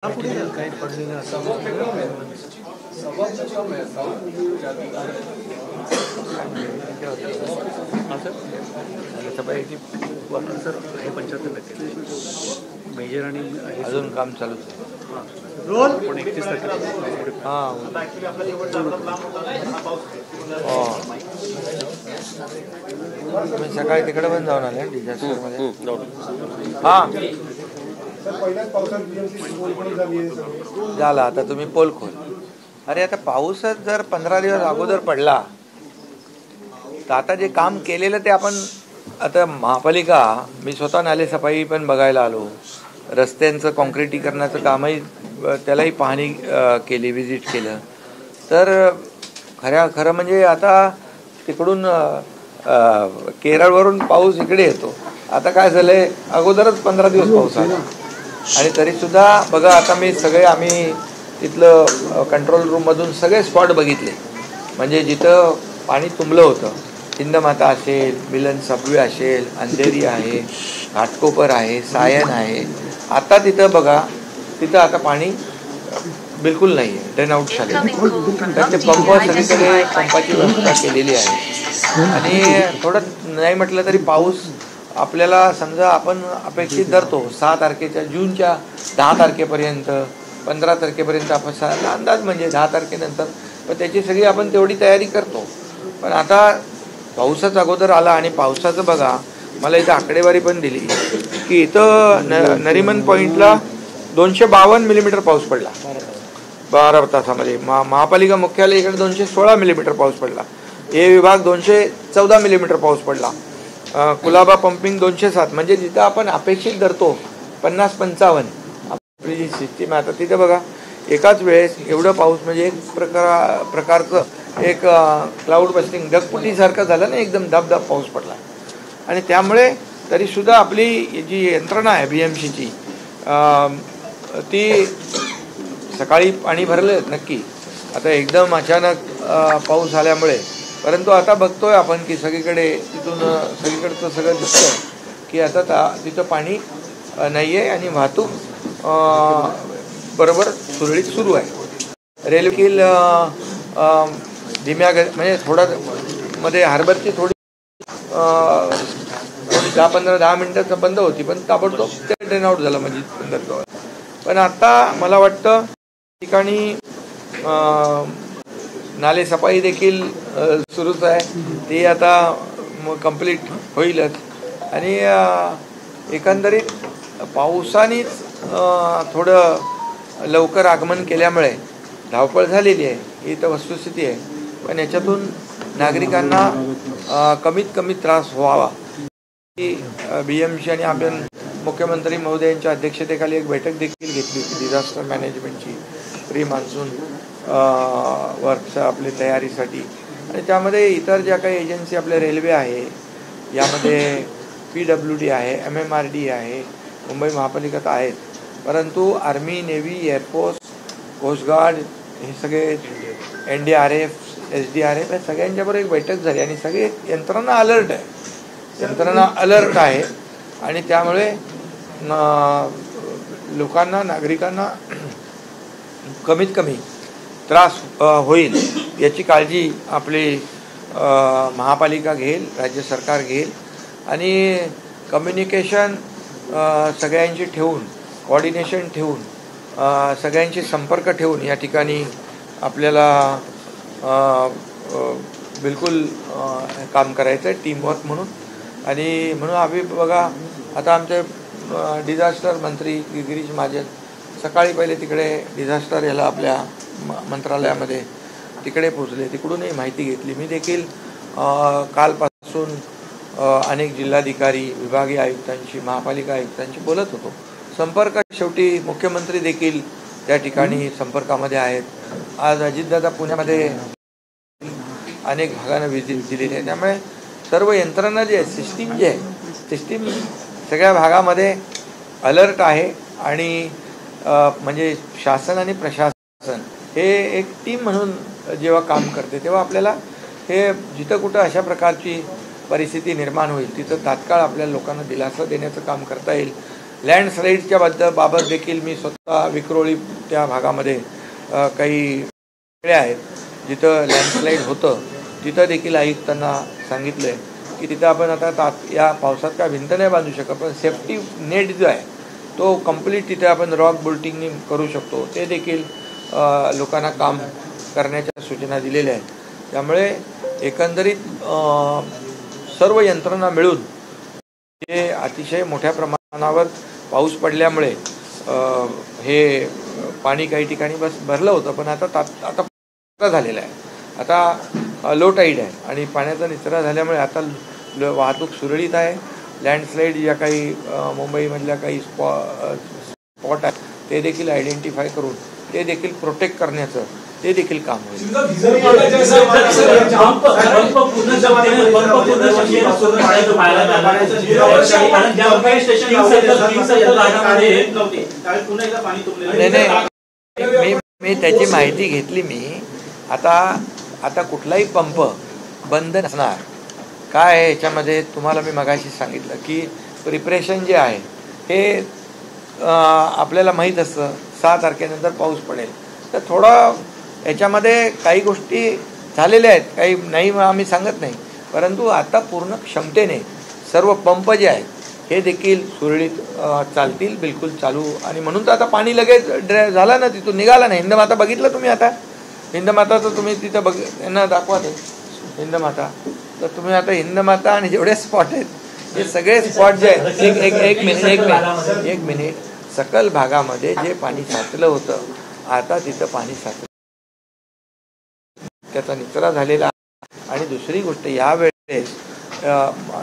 काही पडलेलं असं सफाईची सर हे 75% मेजर आणि अजून काम चालू आहे पण 31% हां मी सकाळी तिकडे पण जाऊन आले डिझास्टरमध्ये हां झाला. आता तुम्ही पोल खोल. अरे आता पाऊसच जर 15 दिवस अगोदर पडला तर आता जे काम केलेलं ते आपण आता महापालिका मी स्वतः नाले सफाई पण बघायला आलो, रस्त्यांचं कॉन्क्रिटीकरणाचं कामही त्यालाही पाहणी केली, व्हिजिट केलं. तर खरं म्हणजे आता तिकडून केरळवरून पाऊस इकडे येतो. आता काय झालंय, अगोदरच 15 दिवस पाऊस आला आणि तरीसुद्धा बघा आता आम्ही तिथलं कंट्रोल रूममधून सगळे स्पॉट बघितले. म्हणजे जिथं पाणी तुंबलं होतं, हिंदमाता असेल, मिलन सबवे असेल, अंधेरी आहे, घाटकोपर आहे, सायन आहे. आता तिथं बघा, तिथं आता पाणी बिलकुल नाही आहे, ड्रेन आउट झाले. तर ते पंप सगळीकडे पंपाची व्यवस्था केलेली आहे. आणि थोडं नाही म्हटलं तरी पाऊस आपल्याला समजा आपण अपेक्षित धरतो 6 तारखेच्या जूनच्या 10 तारखेपर्यंत 15 तारखेपर्यंत आपण अंदाज म्हणजे 10 तारखेनंतर. पण त्याची सगळी आपण तेवढी तयारी करतो. पण आता पाऊसच अगोदर आला आणि पावसाचं बघा, मला इथं आकडेवारी पण दिली की इथं नरिमन पॉईंटला 252 मिलीमीटर पाऊस पडला 12 तासामध्ये. महापालिका मुख्यालय इकडे 216 मिलीमीटर पाऊस पडला. हे विभाग 214 मिलीमीटर पाऊस पडला. कुलाबा पंपिंग 207. म्हणजे जिथं आपण अपेक्षित धरतो 50-55 आपली जी सिस्टीम आहे आता तिथे बघा एकाच वेळेस एवढं पाऊस म्हणजे एक प्रकारचं एक क्लाउड बस्टिंग ढगफुटीसारखं झालं ना, एकदम धबधब पाऊस पडला. आणि त्यामुळे तरीसुद्धा आपली जी यंत्रणा आहे BMCची ती सकाळी पाणी भरलं नक्की. आता एकदम अचानक पाऊस आल्यामुळे, परंतु आता बघतोय आपण की सगळीकडचं सगळं दिसतं की आता तिथं पाणी नाही आहे आणि वाहतूक बरोबर सुरळीत सुरू आहे. रेल्वेतील धीम्या म्हणजे मध्ये हार्बरची थोडी 10 मिनिटं बंद होती, पण ताबडतोब ते ड्रेन आउट झालं म्हणजे बंदरजवळ. पण आता मला वाटतं ठिकाणी नाले सफाई देखील सुरूच आहे. ते आता कंप्लीट होईलच. आणि एकंदरीत पावसानेच थोडं लवकर आगमन केल्यामुळे धावपळ झालेली आहे, ही तर वस्तुस्थिती आहे. पण याच्यातून नागरिकांना कमीत कमी त्रास व्हावा ही BMC आणि आपण मुख्यमंत्री महोदयांच्या अध्यक्षतेखाली एक बैठक देखील घेतली होती डिझास्टर मॅनेजमेंटची, प्री मान्सून वर्कच्या आपली तयारीसाठी. आणि त्यामध्ये इतर ज्या काही एजन्सी आपल्या रेल्वे आहे, यामध्ये PWD आहे, MMRD आहे, मुंबई महापालिका तर आहेत, परंतु आर्मी, नेव्ही, एअरफोर्स, कोस्टगार्ड हे सगळे NDRF, SDRF या सगळ्यांच्याबरोबर एक बैठक झाली आणि सगळे यंत्रणा अलर्ट आहे. आणि त्यामुळे लोकांना, नागरिकांना कमीत कमी त्रास होईल याची काळजी आपली महापालिका घेईल, राज्य सरकार घेईल. आणि कम्युनिकेशन सगळ्यांशी ठेवून, कोऑर्डिनेशन ठेवून, सगळ्यांशी संपर्क ठेवून या ठिकाणी आपल्याला बिलकुल काम करायचं आहे, टीमवर्क म्हणून. आणि म्हणून आम्ही बघा आता आमचे डिझास्टर मंत्री गिरीश महाजन सकाळी पहिले तिकडे डिझास्टर याला आपल्या मंत्रालयामध्ये तिकडे पोचले, तिकडूनही माहिती घेतली. मी देखील कालपासून अनेक जिल्हाधिकारी, विभागीय आयुक्तांशी, महापालिका आयुक्तांशी बोलत होतो. संपर्क शेवटी मुख्यमंत्री देखील त्या ठिकाणी संपर्कामध्ये आहेत. आज अजितदादा पुण्यामध्ये अनेक भागांना व्हिजिट दिलेली आहे. त्यामुळे सर्व यंत्रणा जी आहे, सिस्टीम सगळ्या भागामध्ये अलर्ट आहे. आणि म्हणजे शासन आणि प्रशासन हे एक टीम म्हणून जेव्हा काम करते तेव्हा आपल्याला हे जिथं कुठं अशा प्रकारची परिस्थिती निर्माण होईल तिथं तात्काळ आपल्या लोकांना दिलासा देण्याचं काम करता येईल. लँडस्लाईडच्या बाबत देखील मी स्वतः विक्रोळी त्या भागामध्ये काही वेळा आहेत जिथं लँडस्लाईड होतं, तिथं देखील आयुक्तांना सांगितलं आहे की तिथं आपण आता या पावसात काय भिंत नाही बांधू शकत, पण सेफ्टी नेट जो आहे तो कंप्लीट तिथे आपण रॉक बोल्टिंगनी करू शकतो, ते देखील लोकांना काम करण्याच्या सूचना दिलेल्या आहेत. त्यामुळे एकंदरीत सर्व यंत्रणा मिळून हे अतिशय मोठ्या प्रमाणावर पाऊस पडल्यामुळे हे पाणी काही ठिकाणी भरलं होतं, पण आता झालेलं आहे. आता लो टाईड आहे आणि पाण्याचा निचरा झाल्यामुळे आता वाहतूक सुरळीत आहे. लँडस्लाईड ज्या काही मुंबईमधल्या काही स्पॉट आहेत ते देखील आयडेंटिफाय करून ते देखील प्रोटेक्ट करण्याचं ते देखील काम होईल. मी त्याची माहिती घेतली. मी आता कुठलाही पंप बंद नसणार. काय आहे याच्यामध्ये तुम्हाला मी मगाशी सांगितलं की प्रिपरेशन जे आहे हे आपल्याला माहीत असतं 6 तारखेनंतर पाऊस पडेल, तर थोडं याच्यामध्ये काही गोष्टी झालेल्या आहेत, काही नाही आम्ही सांगत नाही, परंतु आता पूर्ण क्षमतेने सर्व पंप जे आहेत हे देखील सुरळीत चालतील, बिलकुल चालू. आणि म्हणून तर आता पाणी लगेच झालं ना, तिथून निघाला ना. हिंदमाता बघितलं तुम्ही? आता हिंदमाता तर तुम्ही तिथं यांना दाखवा ते हिंदमाता, तर तुम्ही आता हिंदमाता आणि जेवढे स्पॉट आहेत हे सगळे स्पॉट जे आहेत एक मिनिट सकल भागामध्ये जे पाणी साचलं होतं आता तिथं पाणी साचलं, त्याचा निचरा झालेला. आणि दुसरी गोष्ट यावेळेस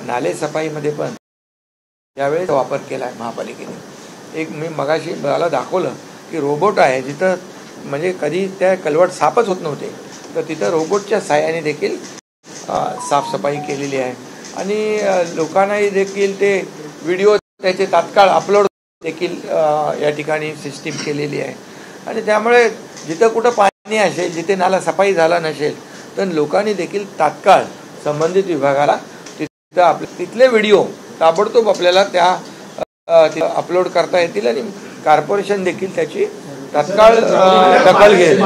नाले सफाईमध्ये पण यावेळेस वापर केला आहे महापालिकेने. मी मगाशी मला दाखवलं की रोबोट आहे जिथं, म्हणजे कधी त्या कलवट साफच होत नव्हते, तर तिथं रोबोटच्या साहाय्याने देखील साफसफाई केलेली आहे. आणि लोकांनाही देखील ते व्हिडिओ त्याचे तात्काळ अपलोड देखील या ठिकाणी सिस्टीम केलेली आहे. आणि त्यामुळे जिथं कुठं पाणी असेल, जिथे नाला सफाई झाला नसेल, तर लोकांनी देखील तात्काळ संबंधित विभागाला तिथं तिथले व्हिडिओ ताबडतोब आपल्याला त्या अपलोड करता येतील आणि कॉर्पोरेशन देखील त्याची तात्काळ दखल घेईल.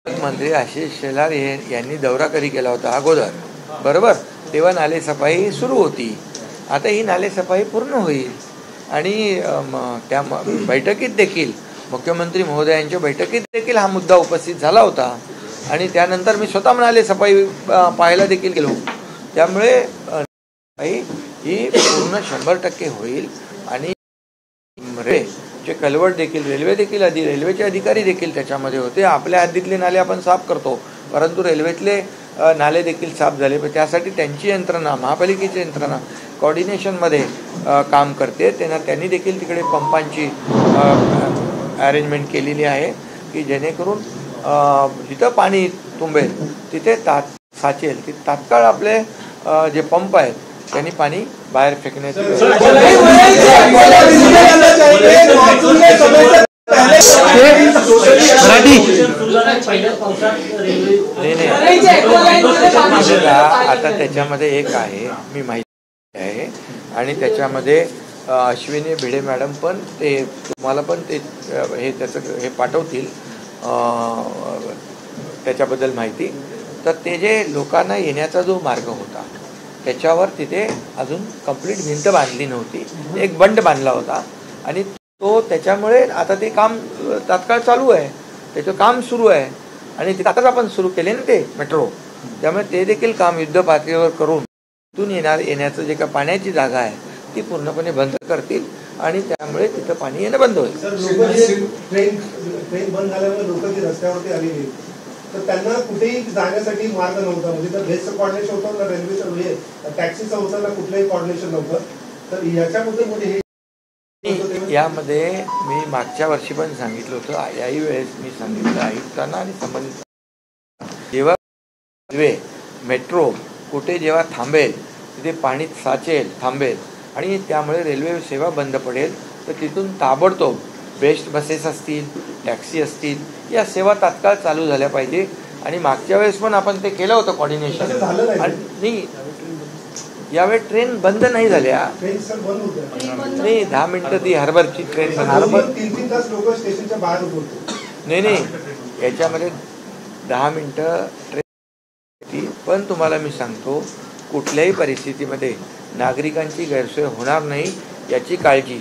मंत्री आशिष शेलार यांनी दौरा कधी केला होता अगोदर, बरोबर, तेव्हा नाले सफाई सुरू होती. आता ही नाले सफाई पूर्ण होईल आणि त्या बैठकीत देखील मुख्यमंत्री महोदयांच्या बैठकीत देखील हा मुद्दा उपस्थित झाला होता. आणि त्यानंतर मी स्वतः नाले सफाई पाहायला देखील गेलो. त्यामुळे ही पूर्ण 100% होईल. आणि जे कलवट देखील रेल्वे देखील रेल्वेचे अधिकारी देखील त्याच्यामध्ये होते. आपल्या हद्दीतले नाले आपण साफ करतो, परंतु रेल्वेतले नाले देखील साफ झाले. पण त्यासाठी त्यांची यंत्रणा, महापालिकेची यंत्रणा कोऑर्डिनेशनमध्ये काम करते. त्यांनी देखील तिकडे पंपांची अरेंजमेंट केलेली आहे की जेणेकरून जिथं पाणी तुंबेल तिथे साचेल, ती तात्काळ आपले जे पंप आहेत त्यांनी पाणी बाहेर फेकण्याची आता त्याच्यामध्ये एक आहे, मी माहिती आहे, आणि त्याच्यामध्ये अश्विनी भिडे मॅडम पण ते तुम्हाला पण ते त्याचं हे पाठवतील त्याच्याबद्दल माहिती. तर ते जे लोकांना येण्याचा जो मार्ग होता त्याच्यावर तिथे अजून कंप्लीट भिंत बांधली नव्हती, एक बंड बांधला होता. आणि तो त्याच्यामुळे आता ते काम तात्काळ चालू आहे, त्याचं काम सुरू आहे. आणि ते आताच आपण सुरू केले ना ते मेट्रो, त्यामुळे ते देखील काम युद्ध पातळीवर करून तिथून येण्याचं जे का पाण्याची जागा आहे ती पूर्णपणे बंद करतील आणि त्यामुळे तिथं पाणी येणं बंद होईल. ट्रेन बंद झाल्यामुळे लोक जी रस्त्यावरती आलेली तर त्यांना कुठेही जाण्यासाठी मार्ग नव्हता. म्हणजे तर बेस्टचं कॉर्डिनेशन होतं ना, रेल्वेचं म्हणजे टॅक्सीचं होतं ना, कुठलंही कॉर्डिनेशन नव्हतं. तर याच्याबद्दल म्हणजे यामध्ये मी मागच्या वर्षी पण सांगितलं होतं, याही वेळेस मी सांगितलं आयुक्तांना आणि संबंधित, जेव्हा रेल्वे मेट्रो कुठे जेव्हा थांबेल तिथे पाणी साचेल, थांबेल आणि त्यामुळे रेल्वे सेवा बंद पडेल, तर तिथून ताबडतोब बेस्ट बसेस असतील, टॅक्सी असतील, या सेवा तात्काळ चालू झाल्या पाहिजे. आणि मागच्या वेळेस पण आपण ते केलं होतं कॉर्डिनेशन. तसं झालं नाही. आणि यावेळी ट्रेन बंद नाही झाल्या. ट्रेन सर बंद होत्या. नाही, 10 मिनिटं ती हार्बरची ट्रेन. हार्बर 3-3 तास लोक स्टेशनच्या बाहेर उभे होते. नाही, याच्यामध्ये 10 मिनिटं ट्रेन होती. पण तुम्हाला मी सांगतो, कुठल्याही परिस्थितीमध्ये नागरिकांची गैरसोय होणार नाही याची काळजी.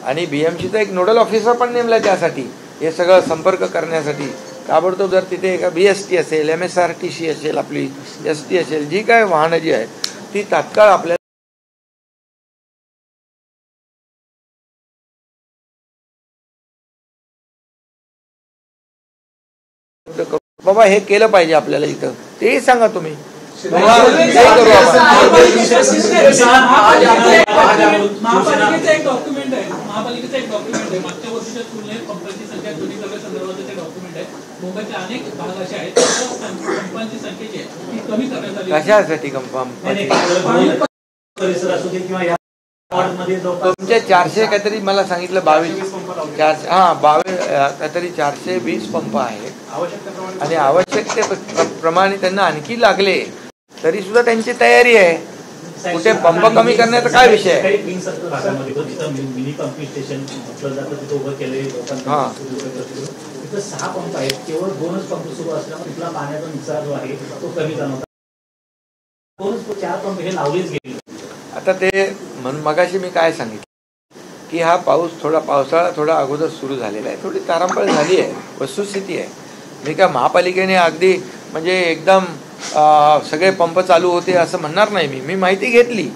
आणि BMCचा एक नोडल ऑफिसर पण नेमला त्यासाठी, हे सगळं संपर्क करण्यासाठी. ताबडतोब जर तिथे एका BST असेल, MSRTC असेल, आपली ST असेल, जी काय वाहनं जी आहेत ती तात्काळ आपल्याला बाबा हे केलं पाहिजे आपल्याला इथं, तेही सांगा तुम्ही. महापालिकेचं एक डॉक्युमेंट आहे, मागच्या वर्षीच्या तुलनेत पंपांची संख्या कमी करण्यासंदर्भात ते डॉक्युमेंट आहे. मुंबईच्या अनेक भाग असे आहेत पंपांची संख्या जी आहे ती कमी करण्यात आली. कशासाठी तुमचे 400 काहीतरी मला सांगितलं, 22 काहीतरी 420 पंप आहेत. आणि आवश्यकतेप्रमाणे त्यांना आणखी लागले तरी सुद्धा त्यांची तयारी आहे. कुठे पंप कमी करण्याचा काय विषय आहे? हां, 6 पंप आहेत, केवळ 2च पंप सुरू असल्यामुळे इथला पाण्याचा निचरा जो आहे तो कमी जाणवता. 4 पंप हे लावलेच गेले. आता ते म्हणून मगाशी मी काय सांगितलं की हा पावसाळा थोडा अगोदर सुरू झालेला आहे, थोडी तारांबळ झाली आहे, वस्तुस्थिती आहे. मी काय महापालिकेने अगदी म्हणजे एकदम सगळे पंप चालू होते असं म्हणणार नाही. मी माहिती घेतली.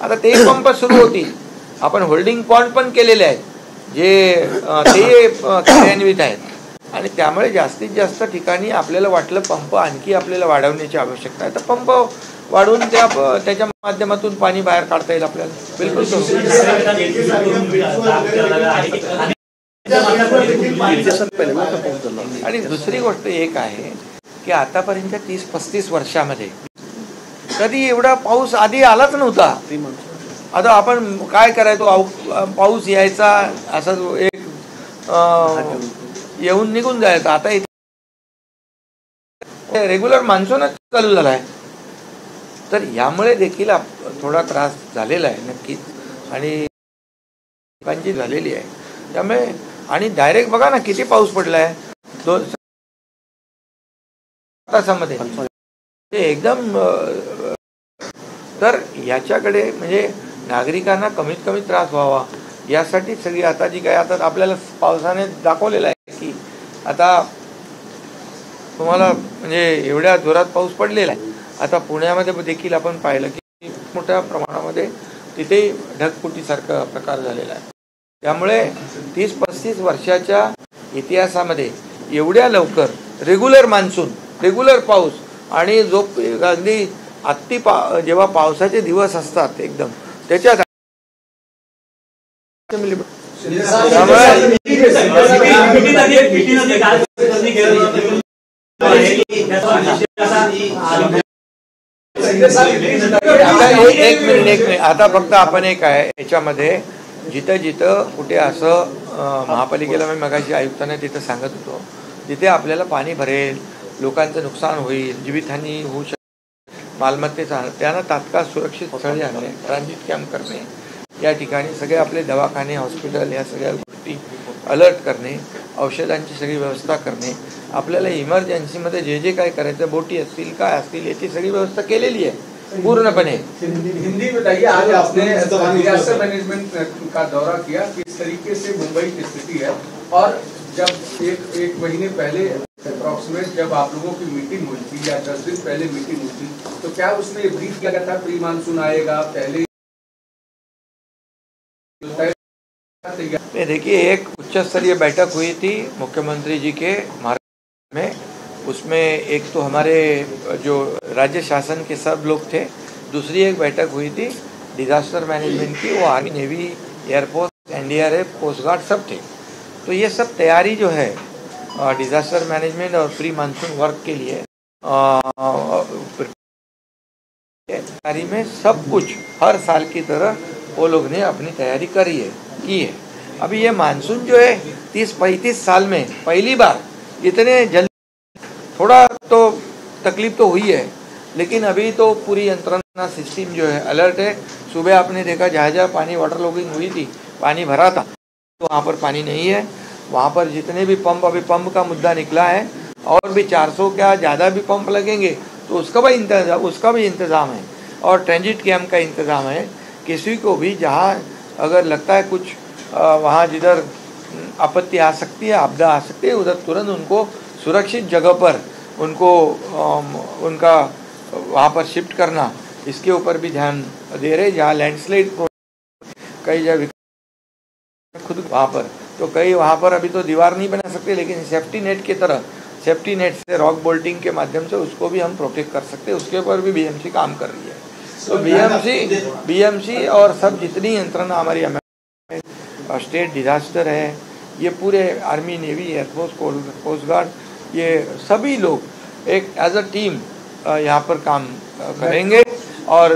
आता ते पंप सुरू होतील. आपण होल्डिंग पॉइंट पण केलेले आहेत जे ते कार्यान्वित आहेत. आणि त्यामुळे जास्तीत जास्त ठिकाणी आपल्याला वाटलं पंप आणखी आपल्याला वाढवण्याची आवश्यकता आहे, तर पंप वाढवून त्याच्या माध्यमातून पाणी बाहेर काढता येईल आपल्याला. बिलकुल. आणि दुसरी गोष्ट एक आहे की आतापर्यंत 30-35 वर्षामध्ये कधी एवढा पाऊस आधी आलाच नव्हता. आता आपण काय करायचो, पाऊस यायचा असा एक येऊन निघून जायचा. आता इथे रेग्युलर मान्सूनच चालू झाला आहे. तर यामुळे देखील थोडा त्रास झालेला आहे नक्कीच, आणि लोकांची झालेली आहे. त्यामुळे आणि डायरेक्ट बघा ना किती पाऊस पडला आहे 2 तासामध्ये एकदम. तर याच्याकडे म्हणजे नागरिकांना कमीत कमी त्रास व्हावा यासाठी सगळी आता जी काय आता आपल्याला पावसाने दाखवलेलं आहे की आता तुम्हाला म्हणजे एवढ्या जोरात पाऊस पडलेला आहे. आता पुण्यामध्ये देखील आपण पाहिलं की मोठ्या प्रमाणामध्ये तिथे ढगफुटीसारखा प्रकार झालेला आहे. त्यामुळे 30-35 वर्षाच्या इतिहासामध्ये एवढ्या लवकर रेग्युलर मान्सून, रेग्युलर पाऊस आणि जो अगदी जेव्हा पावसाचे दिवस असतात एकदम त्याच्यात एक मिनिट आता फक्त आपण एक आहे याच्यामध्ये जिथं जिथं कुठे असं महापालिकेला मी मगाशी आयुक्तांना तिथं सांगत होतो, जिथे आपल्याला पाणी भरेल, लोकांचं नुकसान होईल, जीवितहानी होऊ शकते, मालमत्तेचा, त्यांना तात्काळ सुरक्षित स्थळी आणणे, ट्रान्झिट कॅम्प करणे, या ठिकाणी सगळे आपले दवाखाने, हॉस्पिटल या सगळ्या गोष्टी अलर्ट करणे, औषधांची सगळी व्यवस्था करणे, आपल्याला इमर्जन्सीमध्ये जे जे काय करायचं, बोटी असतील काय असतील याची सगळी व्यवस्था केलेली आहे पूर्णपणे. हिंदी बताइए, आज आपने डिजास्टर मैनेजमेंट का दौरा किया, किस तरीके से मुंबई की स्थिति है, और जब एक महीने पहले अप्रॉक्सीमेट जब आप लोगों की मीटिंग हुई थी या 10 दिन पहले मीटिंग हुई थी, तो क्या उसमें ब्रीफ किया गया था प्री मानसून आएगा पहले? देखिए, एक उच्च स्तरीय बैठक हुई थी मुख्यमंत्री जी के मार्गदर्शन में. उसमें एक तो हमारे जो राज्य शासन के सब लोग थे, दूसरी एक बैठक हुई थी डिज़ास्टर मैनेजमेंट की, वो army, navy, air force, NDRF, coast guard सब थे. तो ये सब तैयारी जो है डिज़ास्टर मैनेजमेंट और प्री मानसून वर्क के लिए तैयारी में सब कुछ हर साल की तरह वो लोग ने अपनी तैयारी की है. अभी ये मानसून जो है 30-35 साल में पहली बार इतने जल्दी, थोड़ा तो तकलीफ तो हुई है, लेकिन अभी तो पूरी यंत्रणा सिस्टम जो है अलर्ट है। सुबह आपने देखा जहाँ जहाँ पानी वाटर लॉगिंग हुई थी, पानी भरा था, तो वहाँ पर पानी नहीं है। वहाँ पर जितने भी पंप, अभी पंप का मुद्दा निकला है, और भी 400 क्या ज़्यादा भी पंप लगेंगे तो उसका भी इंतज़ाम है, और ट्रांजिट कैम्प का इंतज़ाम है। किसी को भी जहाँ अगर लगता है कुछ वहाँ जिधर आपत्ति आ सकती है, आपदा आ सकती है, उधर तुरंत उनको सुरक्षित जगह पर उनको उनका वहाँ पर शिफ्ट करना, इसके ऊपर भी ध्यान दे रहे। जहाँ लैंडस्लाइड कई जगह खुद वहाँ पर, तो कई वहाँ पर अभी तो दीवार नहीं बना सकते, लेकिन सेफ्टी नेट की तरह, सेफ्टी नेट से रॉक बोल्टिंग के माध्यम से उसको भी हम प्रोटेक्ट कर सकते हैं। उसके ऊपर भी बीएमसी काम कर रही है। तो बीएमसी और सब जितनी यंत्रणा हमारी स्टेट डिजास्टर है, ये पूरे army, navy, air force, coast guard, ये सभी लोग एक एज अ टीम यहाँ पर काम करेंगे, और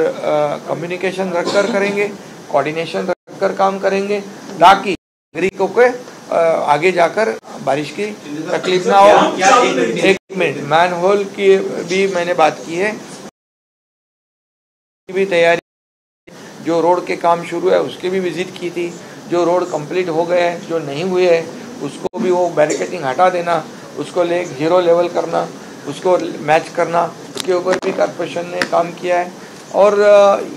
कम्युनिकेशन रखकर करेंगे, कोऑर्डिनेशन रखकर काम करेंगे, ताकि नागरिकों को आगे जाकर बारिश की तकलीफ ना हो। एक मिनट, मैन होल की भी मैंने बात की है, भी तैयारी, जो रोड के काम शुरू है उसके भी विजिट की थी। जो रोड कंप्लीट हो गए हैं, जो नहीं हुए हैं, उसको भी वो बैरिकेडिंग हटा देना, उसको ले 0 लेवल करना, उसको मैच करना, उसके ऊपर भी कॉर्पोरेशन ने काम किया है। और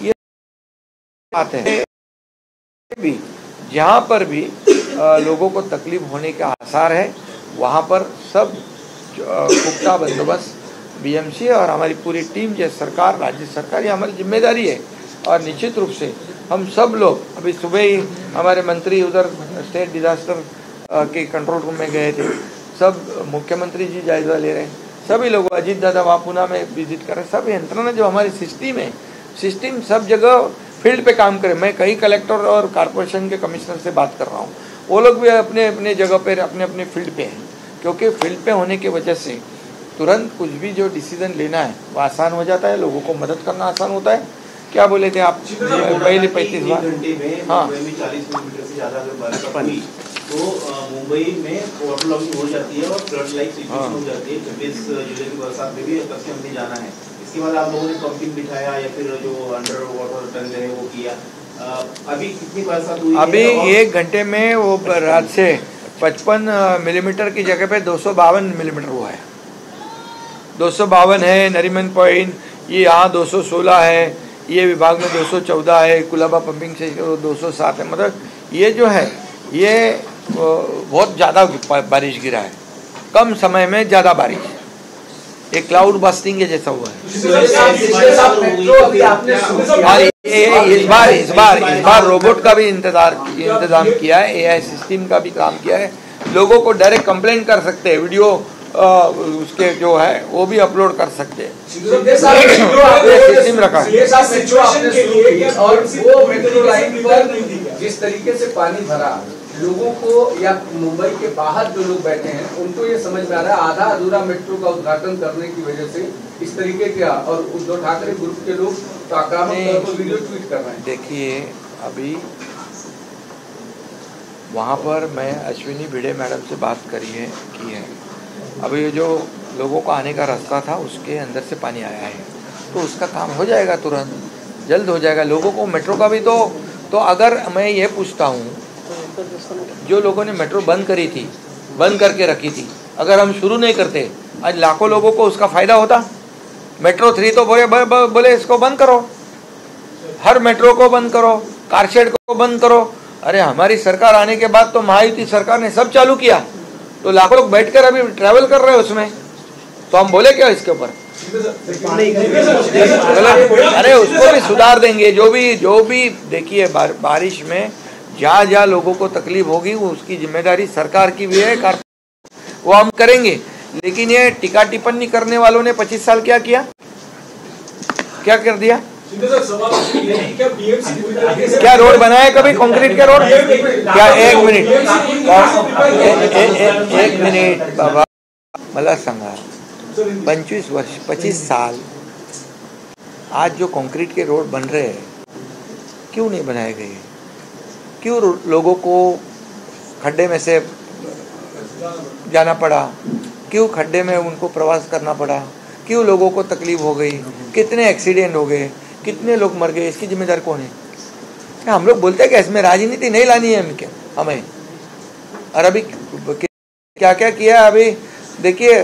ये बात है भी जहाँ पर भी लोगों को तकलीफ होने के आसार है, वहाँ पर सब पुख्ता बंदोबस्त बीएमसी और हमारी पूरी टीम, जैसे सरकार, राज्य सरकार, ये हमारी जिम्मेदारी है। और निश्चित रूप से हम सब लोग, अभी सुबह ही हमारे मंत्री उधर स्टेट डिजास्टर के कंट्रोल रूम में गए थे, सब मुख्यमंत्री जी जायजा ले रहे हैं, सभी लोग, अजीत दादा वहाँ पूना में विजिट कर रहे हैं। सब यंत्रणा जो हमारी सिस्टम है, सिस्टम सब जगह फील्ड पे काम करे। मैं कई कलेक्टर और कॉर्पोरेशन के कमिश्नर से बात कर रहा हूँ, वो लोग भी अपने अपने जगह पे, अपने अपने फील्ड पे हैं, क्योंकि फील्ड पे होने की वजह से तुरंत कुछ भी जो डिसीजन लेना है वो आसान हो जाता है, लोगों को मदद करना आसान होता है। क्या बोले थे आप पहले 35 बार? हाँ, 40 मिलीमीटर से ज़्यादा अगर बारिश हुई तो मुंबई में वाटर लॉगिंग हो जाती है और फ्लड लाइक सिचुएशन हो जाती है। 26 जुलाई की बरसात में भी कस्टम हमने जाना है। इसके बाद आप लोगों ने पंपिंग बिठाया या फिर जो अंडर वाटर टनल है वो किया। अभी कितनी बरसात हुई? अभी 1 घंटे में वो रात से 55 मिलीमीटर की जगह पे 252 मिलीमीटर हुआ है। 252 है नरीमन पॉइंट, ये यहाँ 216 है, ये विभाग में 214 है, कुलाबा पंपिंग से 207 है। मतलब ये जो है ये बहुत ज़्यादा बारिश गिरा है, कम समय में ज़्यादा बारिश, एक क्लाउड बस्टिंग के जैसा हुआ है। इस बार रोबोट का भी इंतजाम किया है, एआई सिस्टम का भी काम किया है। लोगों को डायरेक्ट कंप्लेंट कर सकते हैं, वीडियो उसके जो है वो भी अपलोड कर सकते हैं। सिस्टम रखा है। और वो मेट्रो लाइन पर जिस तरीके से पानी भरा, लोगों को या मुंबई के बाहर जो लोग बैठे हैं उनको ये समझ में आ रहा है आधा अधूरा मेट्रो का उद्घाटन करने की वजह से इस तरीके का, और उद्धव ठाकरे ग्रुप के लोग तो आक्रामक वीडियो ट्वीट कर रहे हैं। देखिए, अभी वहाँ पर मैं अश्विनी भिड़े मैडम से बात की है। अभी ये जो लोगों को आने का रास्ता था उसके अंदर से पानी आया है, तो उसका काम हो जाएगा, तुरंत जल्द हो जाएगा। लोगों को मेट्रो का भी तो अगर मैं ये पूछता हूँ, जो लोगों ने मेट्रो बंद करी थी, बंद करके रखी थी, अगर हम शुरू नहीं करते आज लाखों लोगों को उसका फायदा होता। मेट्रो 3 तो बोले इसको बंद करो, हर मेट्रो को बंद करो, कारशेड को बंद करो। अरे हमारी सरकार आने के बाद तो महायुति सरकार ने सब चालू किया, तो लाखों लोग बैठकर अभी ट्रैवल कर रहे हैं उसमें, तो हम बोले क्या इसके ऊपर? अरे उसको भी सुधार देंगे। जो भी देखिए, बारिश में जहाँ जहाँ लोगों को तकलीफ होगी वो उसकी जिम्मेदारी सरकार की भी है, वो हम करेंगे। लेकिन ये टीका टिप्पणी करने वालों ने 25 साल क्या किया, क्या कर दिया? क्या रोड बनाया कभी कंक्रीट के रोड? क्या? एक मिनिट बाबा, मला सांगा, 25 साल आज जो कंक्रीट के रोड बन रहे हैं, क्यों नहीं बनाए गए? क्यों लोगों को खड्डे में से जाना पड़ा, क्यों खड्डे में उनको प्रवास करना पड़ा, क्यों लोगों को तकलीफ हो गई, कितने एक्सीडेंट हो गए, कितने लोग मर गए, इसकी जिम्मेदार कौन है? क्या हम लोग बोलते हैं कि इसमें राजनीति नहीं लानी है हमें? और अभी क्या क्या किया है? अभी देखिए,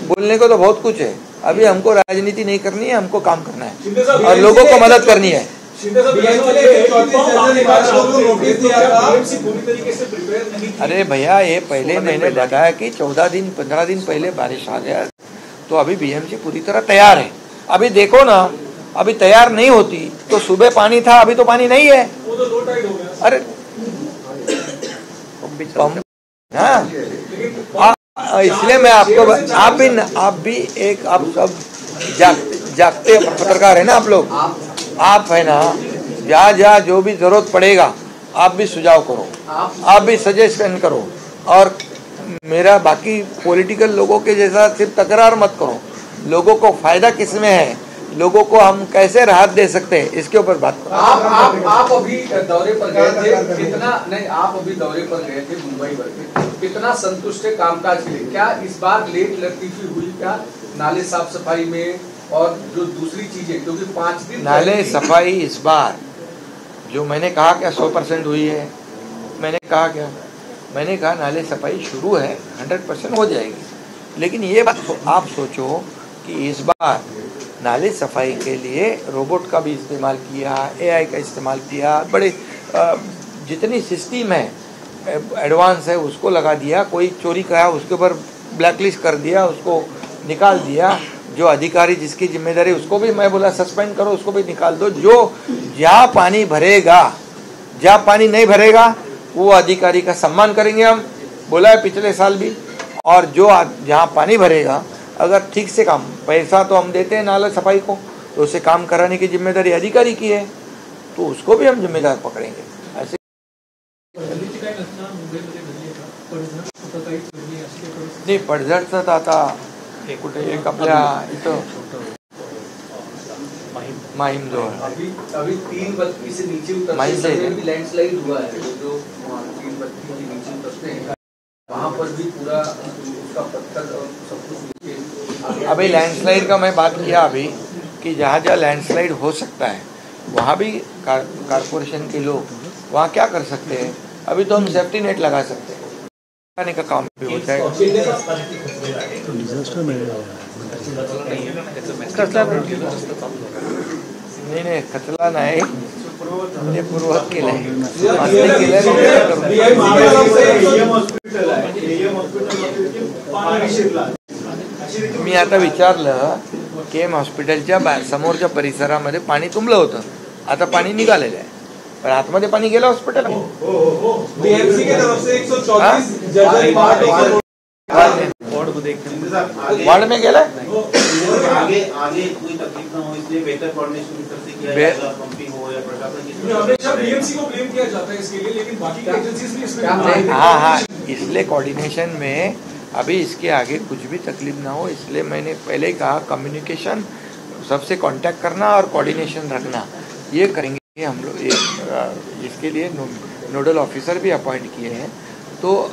बोलने को तो बहुत कुछ है, अभी हमको राजनीति नहीं करनी है, हमको काम करना है और लोगों को मदद करनी है। अरे भैया, ये पहले मैंने बताया कि 14 दिन 15 दिन पहले बारिश आ गया, तो अभी बीएमसी पूरी तरह तैयार है। अभी देखो ना, अभी तैयार नहीं होती तो सुबह पानी था, अभी तो पानी नहीं है। अरे हाँ, इसलिए मैं आपको, आप भी एक, आप सब जागते पत्रकार है ना आप लोग, आप है ना, जहाँ जो भी जरूरत पड़ेगा आप भी सुझाव करो, आप भी सजेशन करो, और मेरा बाकी पॉलिटिकल लोगों के जैसा सिर्फ तकरार मत करो। लोगों को फायदा किसमें है, लोगों को हम कैसे राहत दे सकते हैं, इसके ऊपर बात करो। आप अभी दौरे पर गए थे, कितना नहीं, आप अभी दौरे पर गए थे मुंबई भर, कितना संतुष्ट है कामकाज के लिए? क्या इस बार लेट लतीफी हुई क्या नाले साफ सफाई में, और जो दूसरी चीजें, क्योंकि 5 दिन नाले सफाई इस बार जो मैंने कहा क्या 100% हुई है? मैंने कहा क्या? मैंने कहा नाले सफाई शुरू है, 100% हो जाएगी। लेकिन ये बात आप सोचो कि इस बार नाले सफाई के लिए रोबोट का भी इस्तेमाल किया, AI का इस्तेमाल किया, बड़े जितनी सिस्टम है एडवांस है उसको लगा दिया। कोई चोरी करा उसके ऊपर ब्लैकलिस्ट कर दिया, उसको निकाल दिया। जो अधिकारी जिसकी जिम्मेदारी, उसको भी मैं बोला सस्पेंड करो, उसको भी निकाल दो। जो जहाँ पानी भरेगा, जहाँ पानी नहीं भरेगा वो अधिकारी का सम्मान करेंगे हम, बोला है पिछले साल भी। और जो जहाँ पानी भरेगा, अगर ठीक से काम, पैसा तो हम देते हैं नाला सफाई को, तो उसे काम कराने की जिम्मेदारी अधिकारी की है, तो उसको भी हम जिम्मेदार पकड़ेंगे। ऐसे नाही, पडझडचं आता कुठे एक आपल्या इथं माहीम जवळ, अभी 332 से नीचे उतरते भी लैंडस्लाइड हुआ है। जो 332 के नीचे उतरते हैं वहाँ पर भी पूरा उसका पत्थर और सब कुछ। अभी लैंडस्लाइड का मैं बात किया अभी कि जहाँ जहाँ लैंडस्लाइड हो सकता है वहाँ भी कारपोरेशन के लोग वहाँ क्या कर सकते हैं? अभी तो हम सेफ्टी नेट लगा सकते हैं, लगाने का काम भी हो जाएगा। नाही, खचला नाही, ते पूर्ववत केलंय, मी आता विचारलं केम हॉस्पिटलच्या समोरच्या परिसरामध्ये पाणी तुंबलं होतं, आता पाणी निघालेलं आहे, पण आतमध्ये पाणी गेलं हॉस्पिटल। बीएमसी की तरफ से 134 जर्जर वार्ड में गेला। आगे कोई तकलीफ ना हो इसलिए बेहतर कोऑर्डिनेशन की तरफ से किया जाएगा, पंपिंग हो या प्रशासन की। हमेशा बीएमसी को ब्लेम किया जाता है इसके लिए, लेकिन बाकी एजेंसीज भी इसमें हाँ, इसलिए कोऑर्डिनेशन में अभी इसके आगे कुछ भी तकलीफ ना हो, इसलिए मैंने पहले ही कहा कम्युनिकेशन, सबसे कांटेक्ट करना और कोऑर्डिनेशन रखना, ये करेंगे हम लोग। इसके लिए नोडल ऑफिसर भी अपॉइंट किए हैं, तो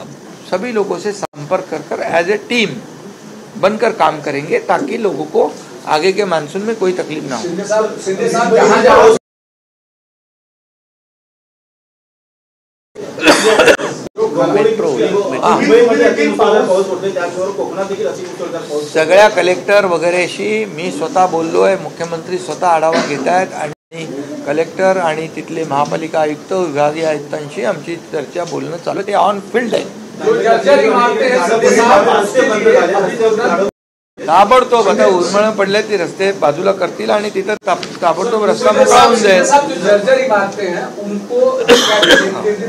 सभी लोगों से संपर्क कर एज ए टीम बनकर काम करेंगे ताकि लोगों को आगे के मानसून में कोई तकलीफ ना हो। सगळ्या कलेक्टर वगैरेशी मी स्वतः बोललोय, मुख्यमंत्री स्वतः आढावा घेत आहेत आणि कलेक्टर आणि तिथले महापालिका आयुक्त, विभागीय आयुक्तांशी आमची चर्चा, बोलणं चालू, ते ऑन फील्ड आहे। ताबडतोब आता उर्मळ पडले ते रस्ते बाजूला करतील आणि तिथं ताबडतोब रस्ता मोकळा होऊन जाईल। जर्जर इमारतें हैं उनको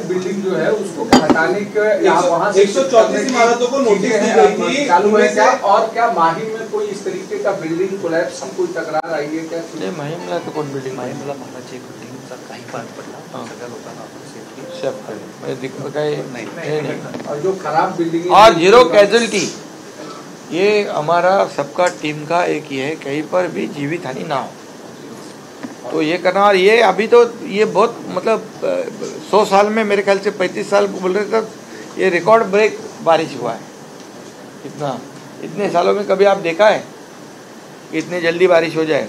बिल्डिंग जो है उसको हटाने के, वहाँ 134 इमारतों को नोटिस दी गई थी चालू है क्या? और क्या माहिम में कोई इस तरीके का बिल्डिंग कोलैप्स की कोई तकरार आई है क्या? नाही, माहीमला तर कोण बिल्डिंग, माहीमला महाराज एक बिल्डिंगचा काही पार्ट पडला, सगळ्या लोकांना आपण सेफ्टी शेफ काही नाही, और जो खराब बिल्डिंग और 0 कैजुअलिटी, ये हमारा सबका टीम का एक ये है, कहीं पर भी जीवित हानि ना हो, तो ये करना। और ये अभी तो ये बहुत मतलब 100 साल में मेरे ख्याल से 35 साल बोल रहे थे, ये रिकॉर्ड ब्रेक बारिश हुआ है। इतने सालों में कभी आप देखा है कि इतने जल्दी बारिश हो जाए?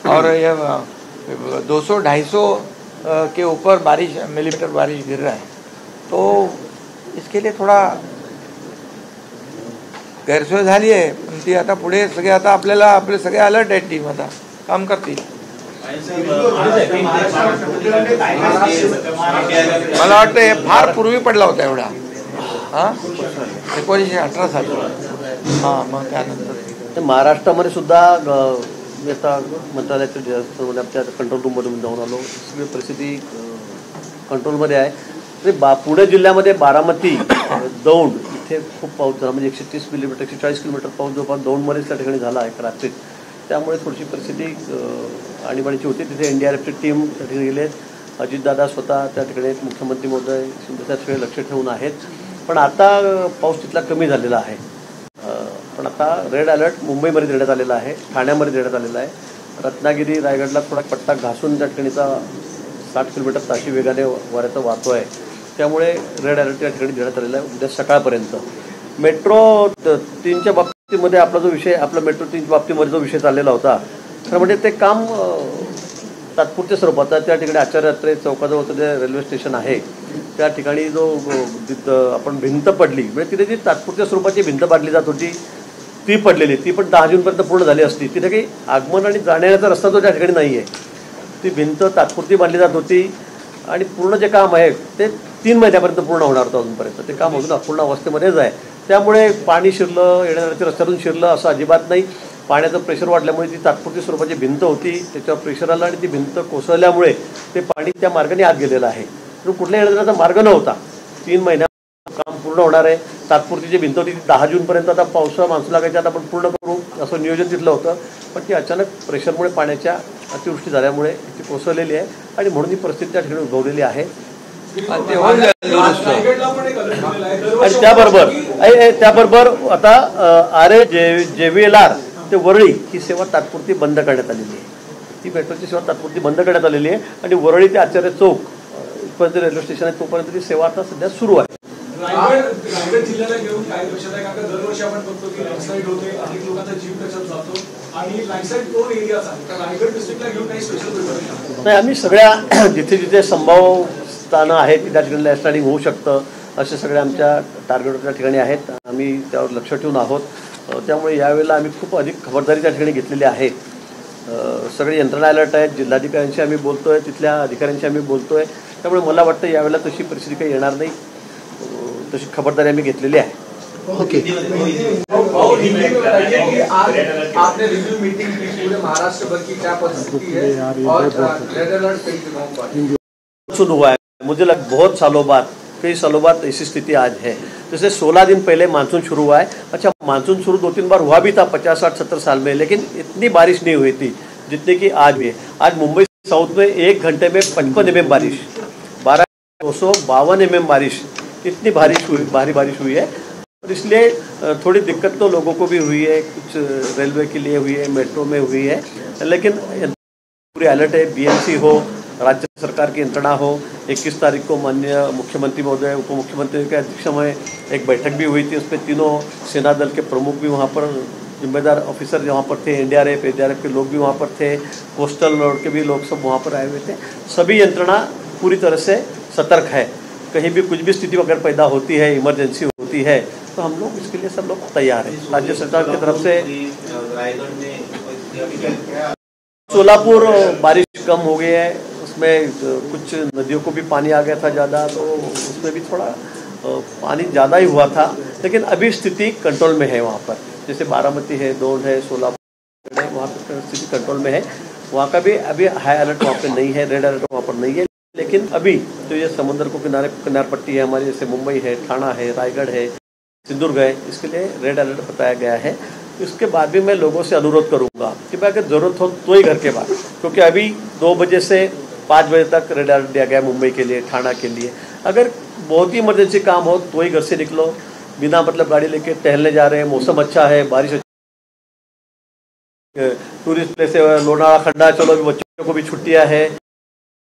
और ये 200-250 के ऊपर मिलीमीटर बारिश गिर रहा है, तो इसके लिए थोडा गैरसोय झाली आहे। पण ती आता पुढे सगळे आता आपले सगळे अलर्ट आहेत, टीम आता काम करतील। मला वाटतं हे फार पूर्वी पडला होता एवढा, 1918 साली। मग त्यानंतर महाराष्ट्रामध्ये सुद्धा आता मंत्रालयाच्या आमच्या कंट्रोल रूममधून जाऊन आलो, सगळी परिस्थिती कंट्रोलमध्ये आहे। पुणे जिल्ह्यामध्ये बारामती, दौंड इथे खूप पाऊस झाला, म्हणजे 130 मिलीमीटर 140 किलोमीटर पाऊस जवळपास दौंडमध्येच त्या ठिकाणी झाला आहे रात्रीत। त्यामुळे थोडीशी परिस्थिती आणीबाणीची होती। तिथे NDRFची टीम त्या ठिकाणी गेले, अजितदादा स्वतः त्या ठिकाणी, मुख्यमंत्री महोदय शिंदे त्या ठिकाणी लक्ष ठेवून आहेत। पण आता पाऊस तिथला कमी झालेला आहे। पण आता रेड अलर्ट मुंबईमध्ये देण्यात आलेला आहे, ठाण्यामध्ये देण्यात आलेला आहे। रत्नागिरी, रायगडला थोडा पट्टा घासून त्या ठिकाणीचा 60 किलोमीटर ताशी वेगाने वाऱ्याचा वाहतो आहे, त्यामुळे रेड अलर्ट त्या ठिकाणी देण्यात आलेला आहे उद्या सकाळपर्यंत। मेट्रो 3च्या बाबतीमध्ये आपला मेट्रो 3च्या बाबतीमध्ये जो विषय चाललेला होता, तर म्हणजे ते काम तात्पुरत्या स्वरूपात त्या ठिकाणी आचार्य चौकाजवळचं जे रेल्वे स्टेशन आहे त्या ठिकाणी जो आपण भिंत पडली, म्हणजे तिथे जी तात्पुरत्या स्वरूपाची भिंत बांधली जात होती ती पडलेली, ती पण 10 जूनपर्यंत पूर्ण झाली असती। तिथे काही आगमन आणि जाण्याचा रस्ता तो त्या ठिकाणी नाही आहे, ती भिंत तात्पुरती बांधली जात होती आणि पूर्ण जे काम आहे ते 3 महिन्यापर्यंत पूर्ण होणार होतं। अजूनपर्यंत ते काम अजून अपूर्ण अवस्थेमध्येच आहे, त्यामुळे पाणी शिरलं, येण्याच्या रस्त्यातून शिरलं असं अजिबात नाही। पाण्याचं प्रेशर वाढल्यामुळे ती तात्पुरती स्वरूपाची भिंत होती, त्याच्यावर प्रेशर आलं आणि ती भिंत कोसळल्यामुळे ते पाणी त्या मार्गाने आत गेलेलं आहे। तर कुठल्या येण्याचा मार्ग नव्हता। 3 महिन्यात काम पूर्ण होणार आहे। तात्पुरती जी भिंत होती ती 10 जूनपर्यंत आता पावसाळा मान्सून लागायच्या आता आपण पूर्ण करू असं नियोजन तिथलं होतं, पण ती अचानक प्रेशरमुळे पाण्याच्या अतिवृष्टी झाल्यामुळे ती कोसळलेली आहे आणि म्हणून ही परिस्थिती त्या ठिकाणी उद्भवलेली आहे। आणि त्याबरोबर आता JVLR ते वरळी ही सेवा तात्पुरती बंद करण्यात आलेली आहे। ती मेट्रोची सेवा तात्पुरती बंद करण्यात आलेली आहे आणि वरळी ते आचार्य चौक इथपर्यंत रेल्वे स्टेशन आहे तोपर्यंत ती सेवा आता सध्या सुरू आहे। रायगड जिल्ह्याला घेऊन काय लक्षात आहे? कारण दरवर्षी आपण बघतो की लँडस्लाईड होते, अनेक लोकांचा जीव त्याच्यात जातो आणि लँडस्लाईड 2 एरियाज आहे, तर रायगड डिस्ट्रिक्टला घेऊन काही स्पेशल प्रिपरेशन नाही। आम्ही सगळ्या जिथे संभाव्य स्थानं आहेत त्या ठिकाणी लँडस्लायडिंग होऊ शकतं असे सगळे आमच्या टार्गेटच्या ठिकाणी आहेत, आम्ही त्यावर लक्ष ठेवून आहोत। त्यामुळे यावेळेला आम्ही खूप अधिक खबरदारी त्या ठिकाणी घेतलेली आहे। सगळे यंत्रणा अलर्ट आहेत, जिल्हाधिकाऱ्यांशी आम्ही बोलतोय, तिथल्या अधिकाऱ्यांशी आम्ही बोलतोय, त्यामुळे मला वाटतं यावेळेला तशी परिस्थिती काही येणार नाही, तशी खबरदारी आम्ही घेतलेली आहे। ओके। आपने रिव्यू मीटिंग की पूरे महाराष्ट्र भर की क्या परिस्थिति है और रेड अलर्ट शुरू हुआ है। मुझे बहुत सालों बाद, कई सालों बाद ऐसी स्थिति आज है। जैसे 16 दिन पहले मानसून शुरू हुआ है। अच्छा, मानसून शुरू 2-3 बार हुआ भी था 50, 60, 70 साल में, लेकिन इतनी बारिश नहीं हुई थी जितनी कि आज भी है। आज मुंबई साउथ में 1 घंटे में 55 mm बारिश, 252 mm बारिश, इतनी भारी बारिश हुई है। और इसलिए थोड़ी दिक्कत तो लोगों को भी हुई है, कुछ रेलवे के लिए हुई है, मेट्रो में हुई है, लेकिन पूरी अलर्ट है। BMC हो, राज्य सरकार की यंत्रणा हो। 21 तारीख को माननीय मुख्यमंत्री महोदय, उप मुख्यमंत्री के अध्यक्ष में एक बैठक भी हुई थी, उसमें तीनों सेना दल के प्रमुख भी वहाँ पर, जिम्मेदार ऑफिसर वहाँ पर थे, NDRF के लोग भी वहाँ पर थे, कोस्टल रोड के भी लोग सब वहाँ पर आए हुए थे। सभी यंत्रणा पूरी तरह से सतर्क है। कहीं भी कुछ भी स्थिति अगर पैदा होती है, इमरजेंसी होती है, तो हम लोग इसके लिए सब लोग तैयार हैं। राज्य सरकार की तरफ से सोलापुर बारिश कम हो गई है, उसमें कुछ नदियों को भी पानी आ गया था ज़्यादा, तो उसमें भी थोड़ा पानी ज़्यादा ही हुआ था, लेकिन अभी स्थिति कंट्रोल में है। वहाँ पर जैसे बारामती है, दौंड है, सोलापुर है, वहाँ पर स्थिति कंट्रोल में है। वहाँ का भी अभी हाई अलर्ट वहाँ पर नहीं है, रेड अलर्ट वहाँ पर नहीं है, लेकिन अभी तो ये समुद्र को किनार पट्टी है हमारी, जैसे मुंबई है, ठाणा है, रायगढ़ है, सिंधुदुर्ग है, इसके लिए रेड अलर्ट बताया गया है। इसके बाद भी मैं लोगों से अनुरोध करूंगा कि भाई अगर ज़रूरत हो तो ही घर के बाहर, क्योंकि अभी 2 बजे से 5 बजे तक रेड अलर्ट दिया गया मुंबई के लिए, ठाणा के लिए। अगर बहुत ही इमरजेंसी काम हो तो ही घर से निकलो, बिना मतलब गाड़ी लेके टहलने जा रहे हैं, मौसम अच्छा है, बारिश टूरिस्ट प्लेस है, लोनावाला खंडा, चलो बच्चों को भी छुट्टियाँ है,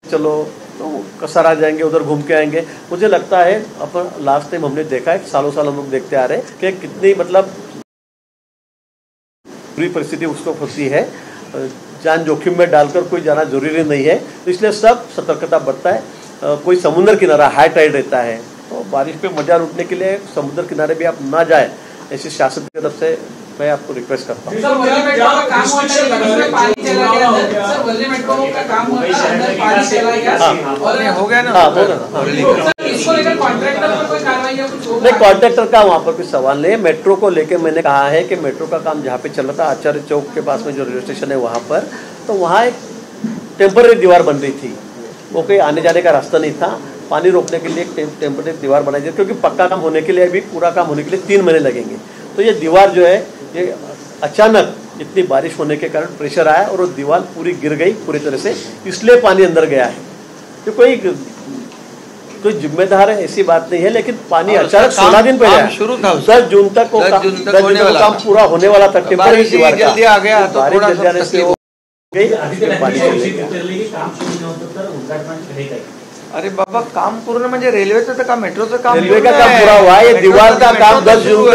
चलो तो कसार आ जाएंगे, उधर घूम के आएंगे। मुझे लगता है अपन लास्ट टाइम हमने देखा है, सालों साल हम लोग देखते आ रहे हैं कि कितनी मतलब पूरी परिस्थिति उसको होती है, जान जोखिम में डालकर कोई जाना जरूरी नहीं है, तो इसलिए सब सतर्कता बरता है। कोई समुद्र किनारा हाई टाइड रहता है तो बारिश पे मजा लूटने के लिए समुद्र किनारे भी आप ना जाए, ऐसी शासन की तरफ से मैं आपको रिक्वेस्ट करता हूँ। हो गया ना। नहीं, कॉन्ट्रैक्टर का वहाँ पर कोई सवाल नहीं है। मेट्रो को लेके मैंने कहा है कि मेट्रो का काम जहाँ पे चल रहा था आचार्य चौक के पास में जो रेलवे स्टेशन है वहाँ पर, तो वहाँ एक टेम्पररी दीवार बन रही थी, वो कोई आने जाने का रास्ता नहीं था। पानी रोकने के लिए एक टेम्पररी दीवार बनाई जाए, क्योंकि पक्का काम होने के लिए अभी पूरा काम होने के लिए 3 महीने लगेंगे। तो ये दीवार जो है ये अचानक इतनी बारिश होने के कारण प्रेशर आया और वो दीवार पूरी गिर गई पूरी तरह से, इसलिए पानी अंदर गया है। तो कोई जिम्मेदार है ऐसी बात नहीं है, लेकिन पानी अचानक 16 दिन पहले शुरू था, 10 जून तक काम पूरा होने वाला था। टेम्पररी दीवार जल्दी आ गया तो बारिश थोड़ा जल्दी आने से वो गई, पानी चले गया। अरे बाबा काम पूर्ण म्हणजे रेल्वेचं तर काम, मेट्रोचं काम, रेल्वे का काम पूरा हुआ है। ये दीवार का काम 10 जून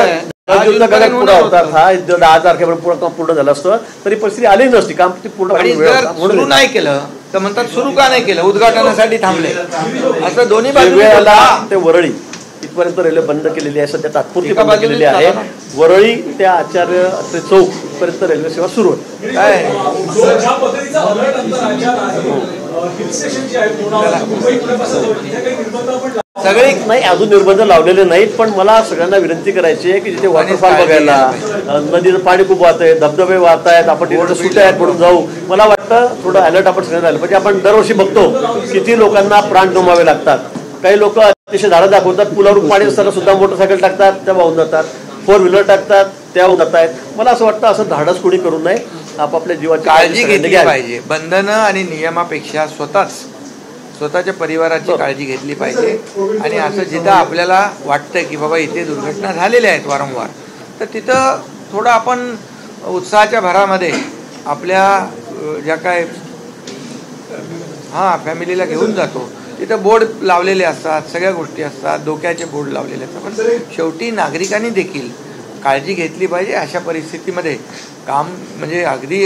तक अगर पूरा होता था, 10 तारखेपर्यंत पूर्ण काम पूर्ण झालं असतं तरी परिस्थिती आली नसती, काम पूर्ण सुरू नाही केलं तर म्हणतात सुरू का नाही केलं, उद्घाटनासाठी थांबले, असं दोन्ही रेल्वेला ते वरळी इथपर्यंत रेल्वे बंद केलेली आहे, सध्या तात्पुरती बंद केलेली आहे। वरळी ते आचार्य चौक पर्यंत रेल्वे सेवा सुरू आहे। काय सगळे नाही, अजून निर्बंध लावलेले नाहीत, पण मला सगळ्यांना विनंती करायची आहे की जिथे वॉटरफॉल बघायला, नदीचं पाणी खूप वाहत आहे, धबधबे वाहत आहेत, आपण तिथे सुट्या आहेत म्हणून जाऊ, मला वाटतं थोडं अलर्ट आपण सगळ्यांना राहिलं म्हणजे। आपण दरवर्षी बघतो किती लोकांना प्राण गमवावे लागतात, काही लोक अतिशय धाडा दाखवतात, पुलावरून पाणी असताना सुद्धा मोटरसायकल टाकतात, त्या वाहून जातात, 4 व्हीलर टाकतात, त्या वाहून जात आहेत। मला असं वाटतं असं धाडस कोणी करू नये, आपापल्या जीवाची काळजी घेतली पाहिजे। बंधनं आणि नियमापेक्षा स्वतःच्या परिवाराची काळजी घेतली पाहिजे। आणि असं जिथं आपल्याला वाटतं की बाबा इथे दुर्घटना झालेल्या आहेत वारंवार, तर तिथं थोडं आपण उत्साहाच्या भरामध्ये आपल्या ज्या काय फॅमिलीला घेऊन जातो, तिथं बोर्ड लावलेले असतात, सगळ्या गोष्टी असतात, धोक्याचे बोर्ड लावलेले असतात, पण शेवटी नागरिकांनी देखील काळजी घेतली पाहिजे। अशा परिस्थितीमध्ये काम म्हणजे अगदी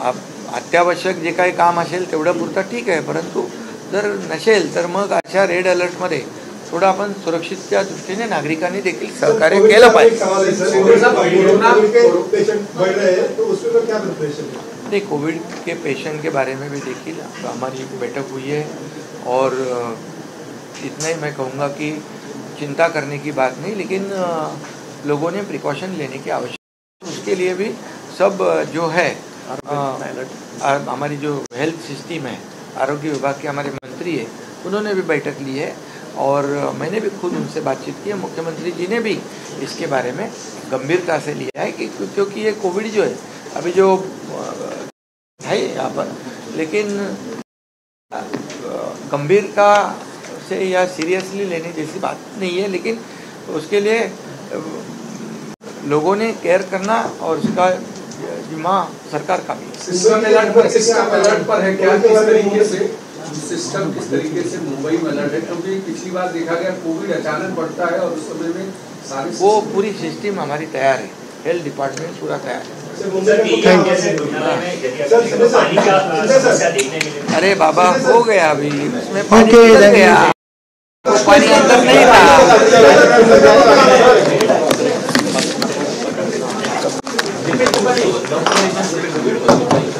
अत्यावश्यक जे काही काम असेल तेवढं पुरतं ठीक आहे, परंतु जर नसेल तर मग अशा रेड अलर्टमध्ये थोडं आपण सुरक्षितच्या दृष्टीने नागरिकांनी देखील सहकार्य केलं पाहिजे। नहीं, कोविड के पेशेंट के बारे में भी देखिए हमारी बैठक हुई है और इतना ही मैं कहूँगा कि चिंता करने की बात नहीं, लेकिन लोगों ने प्रिकॉशन लेने की आवश्यकता, उसके लिए भी सब जो है हमारी जो हेल्थ सिस्टम है, आरोग्य विभाग के हमारे मंत्री है, उन्होंने भी बैठक ली है और मैंने भी खुद उनसे बातचीत की है। मुख्यमंत्री जी ने भी इसके बारे में गंभीरता से लिया है कि क्योंकि ये कोविड जो है अभी जो है यहाँ पर, लेकिन गंभीरता से या सीरियसली लेने जैसी बात नहीं है, लेकिन उसके लिए लोगों ने केयर करना और उसका जिम्मा सरकार का भी। सिस्टम अलर्ट पर है क्या, किस तरीके से सिस्टम किस तरीके से मुंबई में अलर्ट है, क्योंकि पिछली बार देखा गया कोविड अचानक बढ़ता है और उस समय में सारी वो पूरी सिस्टम हमारी तैयार है, हेल्थ डिपार्टमेंट पूरा तैयार है। अरे बाबा हो गया अभी, उसमें पानी निकल गया, पानी अंदर नहीं था।